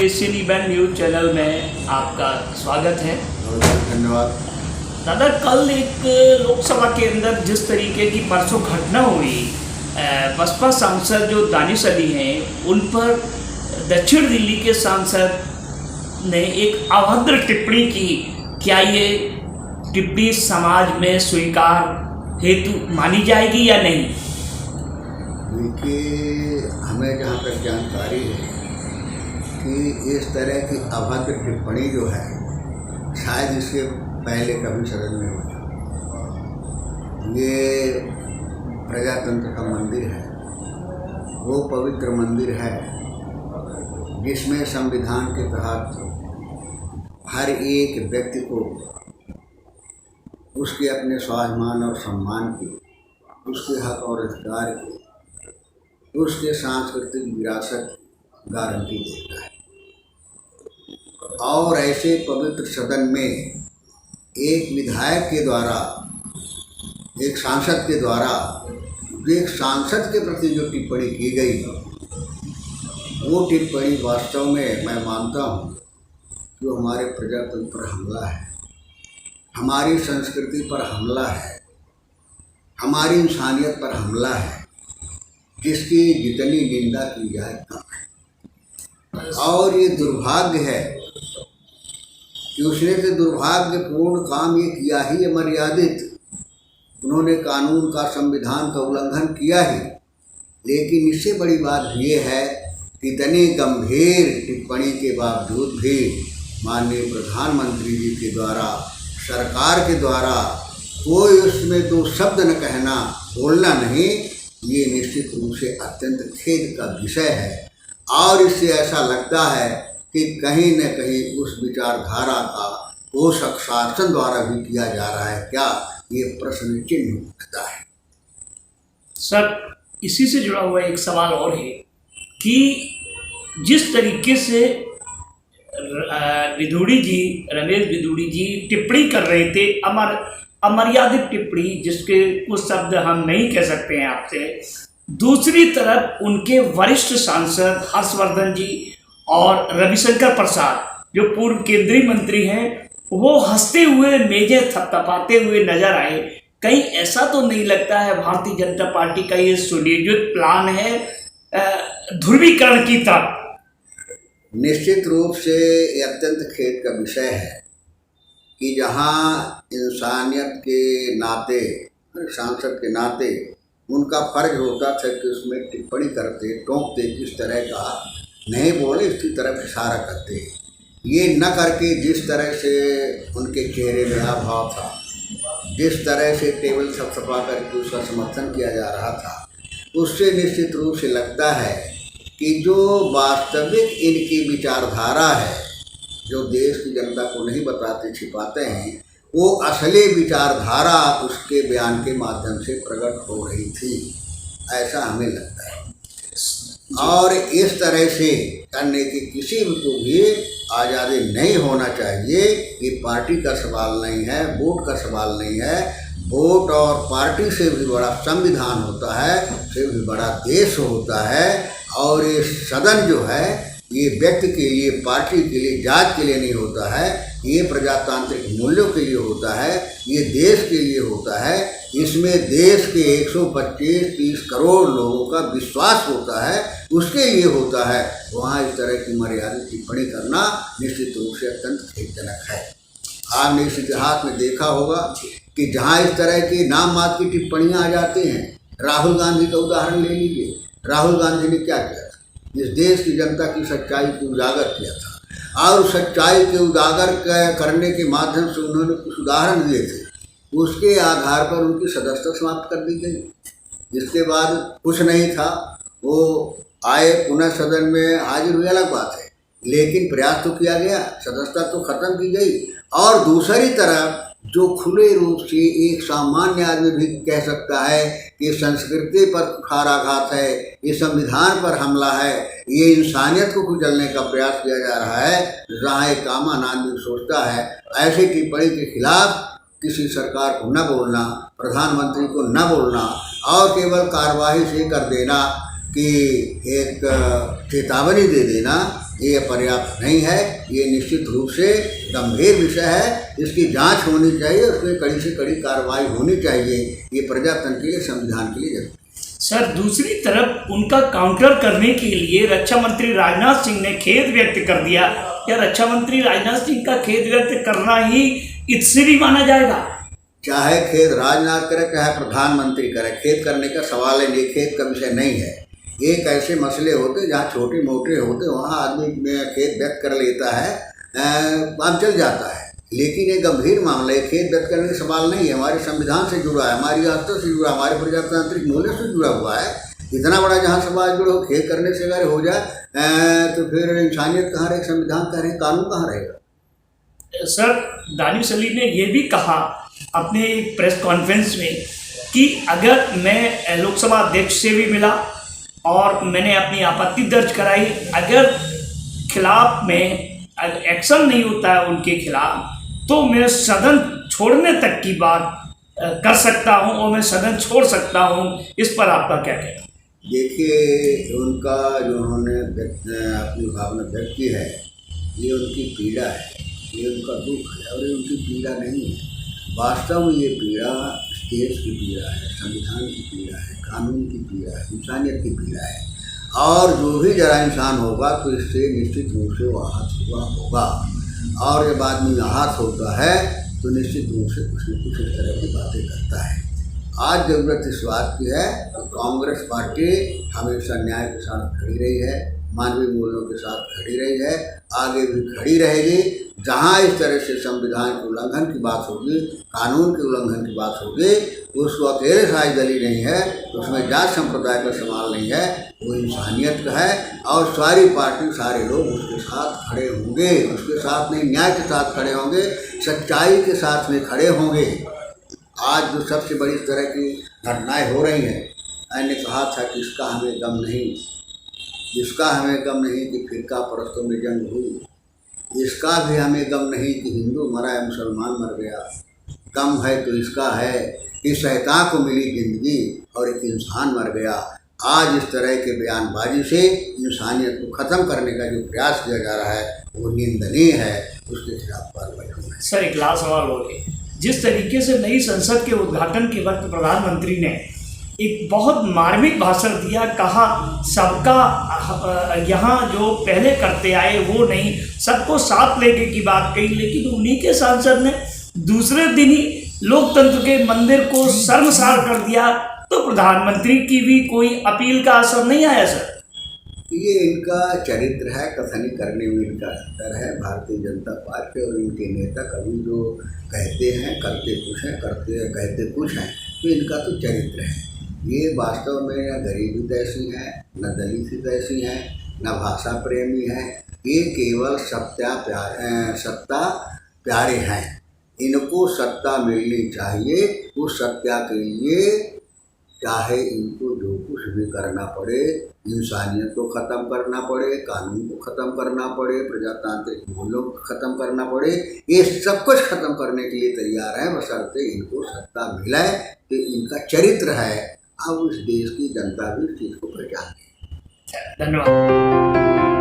Asian event news channel में आपका स्वागत है। धन्यवाद। दादा, कल एक लोकसभा के अंदर जिस तरीके की परसों घटना हुई, बसपा सांसद जो दानिश अली हैं उन पर दक्षिण दिल्ली के सांसद ने एक अभद्र टिप्पणी की। क्या ये टिप्पणी समाज में स्वीकार हेतु मानी जाएगी या नहीं? देखिए, हमें जहाँ तक जानकारी है कि इस तरह की अभद्र टिप्पणी जो है शायद इसके पहले कभी सदन में हुई। ये प्रजातंत्र का मंदिर है, वो पवित्र मंदिर है जिसमें संविधान के तहत हर एक व्यक्ति को उसके अपने स्वाभिमान और सम्मान की, उसके हक और अधिकार की, उसके सांस्कृतिक विरासत गारंटी देता है। और ऐसे पवित्र सदन में एक विधायक के द्वारा, एक सांसद के द्वारा, एक सांसद के प्रति जो टिप्पणी की गई, वो टिप्पणी वास्तव में मैं मानता हूँ जो हमारे प्रजातंत्र पर हमला है, हमारी संस्कृति पर हमला है, हमारी इंसानियत पर हमला है, जिसकी जितनी निंदा की जाए कम है। और ये दुर्भाग्य है कि उसने तो दुर्भाग्यपूर्ण काम ये किया ही है, मर्यादित, उन्होंने कानून का, संविधान का उल्लंघन किया ही, लेकिन इससे बड़ी बात ये है कि इतनी गंभीर टिप्पणी के बावजूद भी माननीय प्रधानमंत्री जी के द्वारा, सरकार के द्वारा कोई उसमें दो शब्द न कहना, बोलना नहीं, ये निश्चित रूप से अत्यंत खेद का विषय है। और इससे ऐसा लगता है कि कहीं न कहीं उस विचारधारा का पोषक शासन द्वारा भी किया जा रहा है क्या, ये प्रश्न चिन्ह उठता है। सर, इसी से जुड़ा हुआ एक सवाल और है कि जिस तरीके से रमेश बिधूड़ी जी टिप्पणी कर रहे थे, अमर्यादित टिप्पणी, जिसके कुछ शब्द हम नहीं कह सकते हैं आपसे, दूसरी तरफ उनके वरिष्ठ सांसद हर्षवर्धन जी और रविशंकर प्रसाद जो पूर्व केंद्रीय मंत्री हैं, वो हंसते हुए, मेजें थपथपाते हुए नजर आए। कहीं ऐसा तो नहीं लगता है भारतीय जनता पार्टी का ये सुनियोजित प्लान है ध्रुवीकरण की तरफ? निश्चित रूप से ये अत्यंत खेद का विषय है कि जहाँ इंसानियत के नाते, सांसद के नाते उनका फर्ज होता था कि उसमें टिप्पणी करते, टोकते, किस तरह का नहीं बोले, इसकी तरफ इशारा करते, ये न करके जिस तरह से उनके चेहरे में हाव था, जिस तरह से टेबल थपथपा करके उसका समर्थन किया जा रहा था, उससे निश्चित रूप से लगता है कि जो वास्तविक इनकी विचारधारा है, जो देश की जनता को नहीं बताते, छिपाते हैं, वो असली विचारधारा उसके बयान के माध्यम से प्रकट हो रही थी, ऐसा हमें लगता है। और इस तरह से करने की किसी को भी आज़ादी नहीं होना चाहिए। ये पार्टी का सवाल नहीं है, वोट का सवाल नहीं है। वोट और पार्टी से भी बड़ा संविधान होता है, से भी बड़ा देश होता है। और ये सदन जो है, ये व्यक्ति के लिए, पार्टी के लिए, जात के लिए नहीं होता है, ये प्रजातांत्रिक मूल्यों के लिए होता है, ये देश के लिए होता है। इसमें देश के 125-30 करोड़ लोगों का विश्वास होता है, उसके लिए होता है। वहाँ इस तरह की मर्यादित टिप्पणी करना निश्चित रूप से अत्यंत खेदजनक है। आपने इस इतिहास में देखा होगा कि जहाँ इस तरह की नाम मात्र की टिप्पणियाँ आ जाती हैं, राहुल गांधी का उदाहरण ले लीजिए। राहुल गांधी ने क्या किया? इस देश की जनता की सच्चाई को उजागर किया था, और सच्चाई के उजागर करने के माध्यम से उन्होंने कुछ उदाहरण दिए थे, उसके आधार पर उनकी सदस्यता समाप्त कर दी गई। इसके बाद कुछ नहीं था, वो आए, पुनः सदन में हाजिर हुए, अलग बात है, लेकिन प्रयास तो किया गया, सदस्यता तो खत्म की गई। और दूसरी तरफ जो खुले रूप से एक सामान्य आदमी भी कह सकता है कि संस्कृति पर कुठाराघात है, ये संविधान पर हमला है, ये इंसानियत को कुचलने का प्रयास किया जा रहा है, जहाँ एक आम आदमी सोचता है ऐसी टिप्पणी के खिलाफ किसी सरकार को न बोलना, प्रधानमंत्री को न बोलना, और केवल कार्रवाई से कर देना कि एक चेतावनी दे देना, ये पर्याप्त नहीं है। ये निश्चित रूप से गंभीर विषय है, इसकी जांच होनी चाहिए, उसमें कड़ी से कड़ी कार्रवाई होनी चाहिए। ये प्रजातंत्र के लिए, संविधान के लिए जरूरी है। सर, दूसरी तरफ उनका काउंटर करने के लिए रक्षा मंत्री राजनाथ सिंह ने खेद व्यक्त कर दिया। क्या रक्षा मंत्री राजनाथ सिंह का खेद व्यक्त करना ही इत्सरी माना जाएगा? चाहे खेद राजनाथ करे, चाहे प्रधानमंत्री करे, खेद करने का सवाल है, ये खेद का विषय नहीं है। एक ऐसे मसले होते जहाँ छोटे मोटे होते वहाँ आदमी खेद व्यक्त कर लेता है, काम चल जाता है। लेकिन ये गंभीर मामला है, खेद व्यक्त करने का सवाल नहीं है। हमारे संविधान से जुड़ा है, हमारी आस्था से जुड़ा, हमारे प्रजातांत्रिक मूल्य से जुड़ा हुआ है। इतना बड़ा जहाँ समाज जुड़ा हो, खेद करने से अगर हो जाए तो फिर इंसानियत कहाँ रहे, संविधान कहाँ रहे, कानून कहाँ रहेगा? सर, दानिश अली ने यह भी कहा अपने प्रेस कॉन्फ्रेंस में कि अगर मैं लोकसभा अध्यक्ष से भी मिला और मैंने अपनी आपत्ति दर्ज कराई, अगर खिलाफ में एक्शन नहीं होता है उनके खिलाफ, तो मैं सदन छोड़ने तक की बात कर सकता हूं और मैं सदन छोड़ सकता हूं। इस पर आपका क्या कहना? देखिए, उनका जो उन्होंने अपनी भावना व्यक्त की है, ये उनकी पीड़ा है, ये उनका दुख है और ये उनकी पीड़ा नहीं है। वास्तव में ये पीड़ा देश की पीड़ा है, संविधान की पीड़ा है, कानून की पीड़ा है, इंसानियत की पीड़ा है। और जो भी जरा इंसान होगा तो इससे निश्चित रूप से वो आहत हुआ होगा। और जब आदमी आहत होता है तो निश्चित रूप से कुछ न कुछ इस तरह की बातें करता है। आज ज़रूरत इस बात की है कि कांग्रेस पार्टी हमेशा न्याय के साथ खड़ी रही है, मानवीय मूल्यों के साथ खड़ी रही है, आगे भी खड़ी रहेगी। जहाँ इस तरह से संविधान के उल्लंघन की बात होगी, कानून के उल्लंघन की बात होगी, तो उसको अकेले साझ दली नहीं है, तो उसमें जात संप्रदाय का सवाल नहीं है, वो इंसानियत का है। और सारी पार्टी, सारे लोग उसके साथ खड़े होंगे, उसके साथ नहीं, न्याय के साथ खड़े होंगे, सच्चाई के साथ में खड़े होंगे। आज जो सबसे बड़ी तरह की घटनाएं हो रही हैं, मैंने कहा था कि इसका हमें गम नहीं, इसका हमें गम नहीं कि फिरका परस्तों में जंग हुई, इसका भी हमें गम नहीं कि हिंदू मरा है, मुसलमान मर गया। गम है तो इसका है कि शैतान को मिली जिंदगी और एक इंसान मर गया। आज इस तरह के बयानबाजी से इंसानियत को ख़त्म करने का जो प्रयास किया जा रहा है वो निंदनीय है, उसके खिलाफ कार्रवाई होना है। सर, एक लास्ट सवाल हो गया। जिस तरीके से नई संसद के उद्घाटन के वक्त प्रधानमंत्री ने एक बहुत मार्मिक भाषण दिया, कहा सबका यहाँ जो पहले करते आए वो नहीं, सबको साथ लेके की बात कही, लेकिन उन्हीं के सांसद ने दूसरे दिन ही लोकतंत्र के मंदिर को शर्मसार कर दिया। तो प्रधानमंत्री की भी कोई अपील का असर नहीं आया सर? ये इनका चरित्र है, कथनी करने में इनका डर है। भारतीय जनता पार्टी और इनके नेता कभी जो कहते हैं करते कुछ हैं, कहते कुछ हैं, तो इनका तो चरित्र है। ये वास्तव में न गरीबी कैसी है, न दलित कैसी है, न भाषा प्रेमी है, ये केवल सत्ता प्यारे हैं। इनको सत्ता मिलनी चाहिए, उस सत्ता के लिए चाहे इनको जो कुछ भी करना पड़े, इंसानियत को ख़त्म करना पड़े, कानून को ख़त्म करना पड़े, प्रजातांत्रिक मूल्यों को ख़त्म करना पड़े, ये सब कुछ ख़त्म करने के लिए तैयार है, बशर्ते इनको सत्ता मिले। तो इनका चरित्र है। अब इस देश की जनता भी इस चीज़ को पहचाने। धन्यवाद।